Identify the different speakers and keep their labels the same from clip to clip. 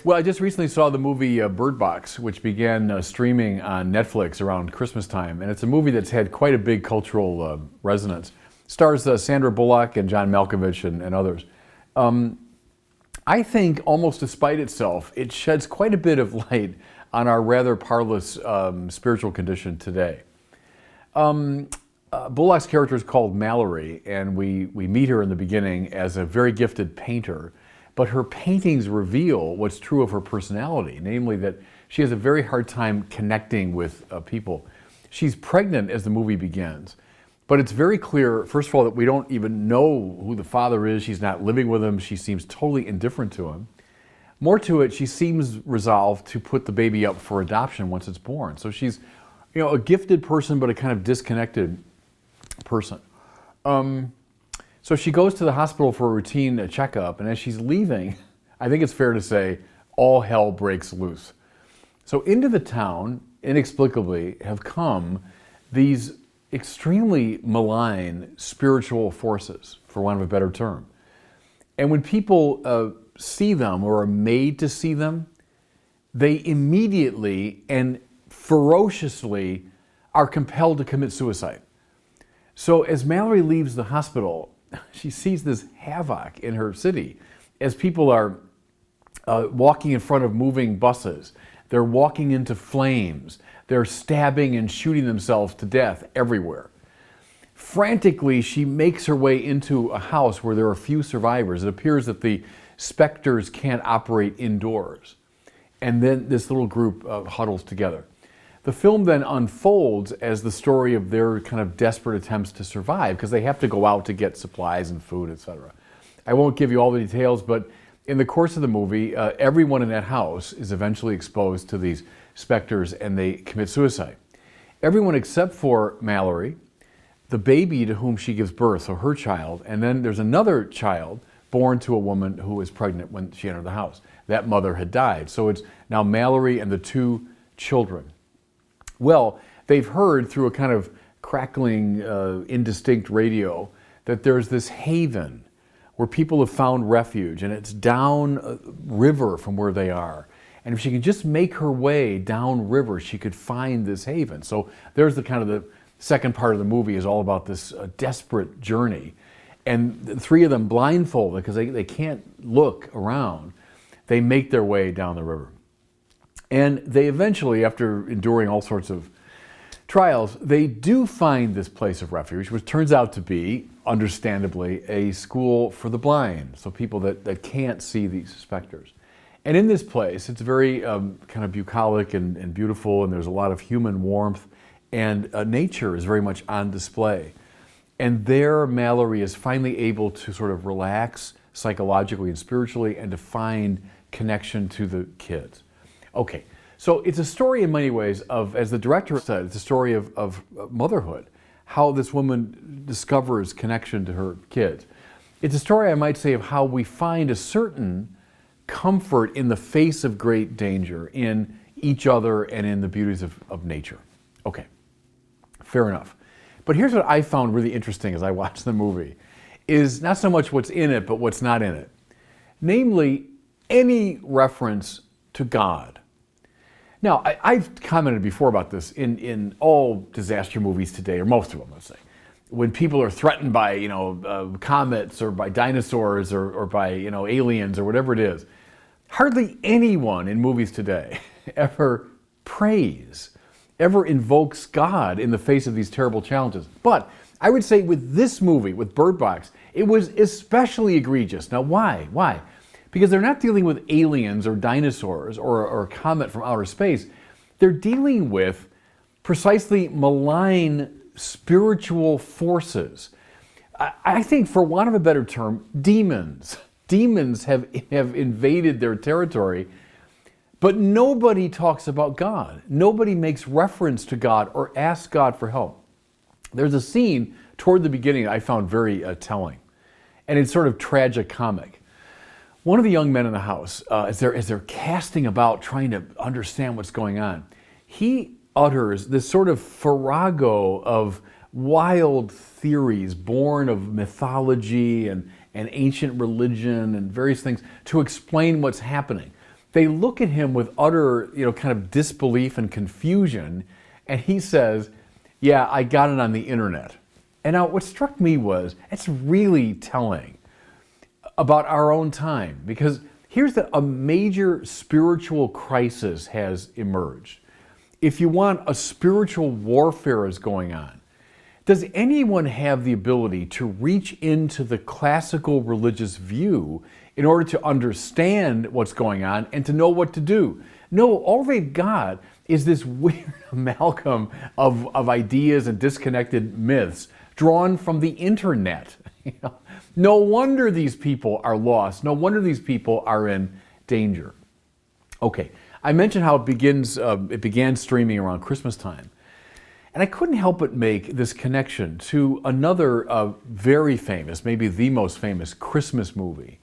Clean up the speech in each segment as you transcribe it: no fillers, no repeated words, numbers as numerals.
Speaker 1: Well, I just recently saw the movie Bird Box, which began streaming on Netflix around Christmas time, and it's a movie that's had quite a big cultural resonance. Stars Sandra Bullock and John Malkovich and others. I think, almost despite itself, it sheds quite a bit of light on our rather parlous spiritual condition today. Bullock's character is called Mallory, and we meet her in the beginning as a very gifted painter, but her paintings reveal what's true of her personality, namely that she has a very hard time connecting with people. She's pregnant as the movie begins, but it's very clear, first of all, that we don't even know who the father is. She's not living with him. She seems totally indifferent to him. More to it, she seems resolved to put the baby up for adoption once it's born. So she's, a gifted person, but a kind of disconnected person. So she goes to the hospital for a routine checkup, and as she's leaving, I think it's fair to say, all hell breaks loose. So into the town, inexplicably, have come these extremely malign spiritual forces, for want of a better term. And when people see them or are made to see them, they immediately and ferociously are compelled to commit suicide. So as Mallory leaves the hospital, she sees this havoc in her city as people are walking in front of moving buses. They're walking into flames. They're stabbing and shooting themselves to death everywhere. Frantically, she makes her way into a house where there are few survivors. It appears that the specters can't operate indoors. And then this little group huddles together. The film then unfolds as the story of their kind of desperate attempts to survive, because they have to go out to get supplies and food, etc. I won't give you all the details, but in the course of the movie, everyone in that house is eventually exposed to these specters and they commit suicide. Everyone except for Mallory, the baby to whom she gives birth, so her child, and then there's another child born to a woman who was pregnant when she entered the house. That mother had died. So it's now Mallory and the two children. Well, they've heard through a kind of crackling, indistinct radio that there's this haven where people have found refuge, and it's down a river from where they are. And if she could just make her way down river, she could find this haven. So there's the kind of the second part of the movie is all about this desperate journey. And the three of them blindfolded, because they can't look around, they make their way down the river. And they eventually, after enduring all sorts of trials, they do find this place of refuge, which turns out to be, understandably, a school for the blind, so people that can't see these specters. And in this place, it's very kind of bucolic and beautiful, and there's a lot of human warmth, and nature is very much on display. And there, Mallory is finally able to sort of relax psychologically and spiritually and to find connection to the kids. Okay, so it's a story in many ways of, as the director said, it's a story of motherhood, how this woman discovers connection to her kids. It's a story, I might say, of how we find a certain comfort in the face of great danger, in each other and in the beauties of nature. Okay, fair enough. But here's what I found really interesting as I watched the movie, is not so much what's in it, but what's not in it. Namely, any reference to God. Now, I've commented before about this in all disaster movies today, or most of them, let's say. When people are threatened by, comets or by dinosaurs or by, aliens or whatever it is, hardly anyone in movies today ever prays, ever invokes God in the face of these terrible challenges. But I would say with this movie, with Bird Box, it was especially egregious. Now, why? Why? Because they're not dealing with aliens or dinosaurs or a comet from outer space. They're dealing with precisely malign spiritual forces. I think, for want of a better term, demons. Demons have invaded their territory, but nobody talks about God. Nobody makes reference to God or asks God for help. There's a scene toward the beginning I found very telling, and it's sort of tragicomic. One of the young men in the house, as they're casting about trying to understand what's going on, he utters this sort of farrago of wild theories born of mythology and ancient religion and various things to explain what's happening. They look at him with utter, kind of disbelief and confusion, and he says, "Yeah, I got it on the internet." And now what struck me was, it's really telling about our own time, because here's a major spiritual crisis has emerged. If you want, a spiritual warfare is going on. Does anyone have the ability to reach into the classical religious view in order to understand what's going on and to know what to do? No, all they've got is this weird amalgam of ideas and disconnected myths drawn from the internet. No wonder these people are lost. No wonder these people are in danger. Okay, I mentioned how it began streaming around Christmas time. And I couldn't help but make this connection to another very famous, maybe the most famous Christmas movie,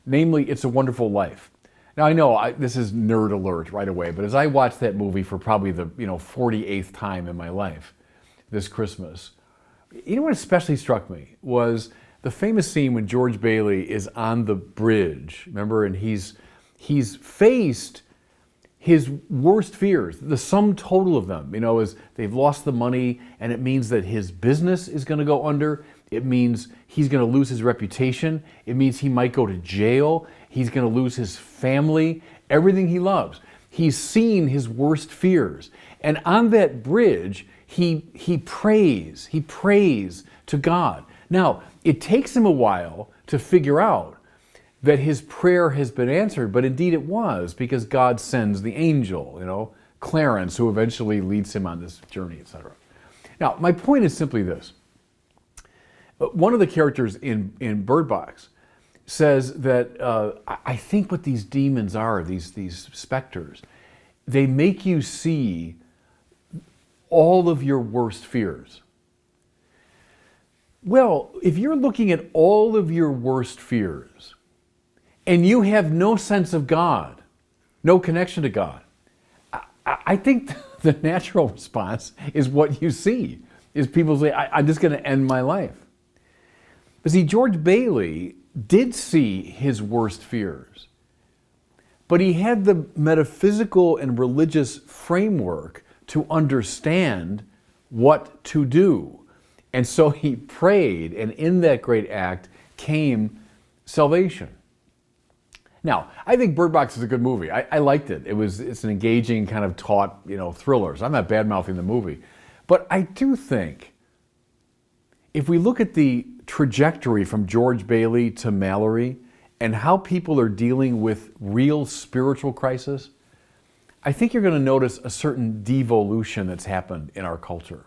Speaker 1: namely It's a Wonderful Life. Now I know this is nerd alert right away, but as I watched that movie for probably the 48th time in my life this Christmas, what especially struck me was the famous scene when George Bailey is on the bridge, remember, and he's faced his worst fears, the sum total of them, is they've lost the money, and it means that his business is going to go under. It means he's going to lose his reputation. It means he might go to jail. He's going to lose his family, everything he loves. He's seen his worst fears. And on that bridge, he prays to God. Now, it takes him a while to figure out that his prayer has been answered, but indeed it was, because God sends the angel, Clarence, who eventually leads him on this journey, etc. Now, my point is simply this. One of the characters in Bird Box says that I think what these demons are, these specters, they make you see all of your worst fears. Well, if you're looking at all of your worst fears and you have no sense of God, no connection to God, I think the natural response is what you see, is people say, I'm just going to end my life. But see, George Bailey did see his worst fears, but he had the metaphysical and religious framework to understand what to do. And so he prayed, and in that great act came salvation. Now, I think Bird Box is a good movie. I liked it. It's an engaging kind of taut, thriller. So I'm not bad-mouthing the movie. But I do think, if we look at the trajectory from George Bailey to Mallory and how people are dealing with real spiritual crisis, I think you're going to notice a certain devolution that's happened in our culture.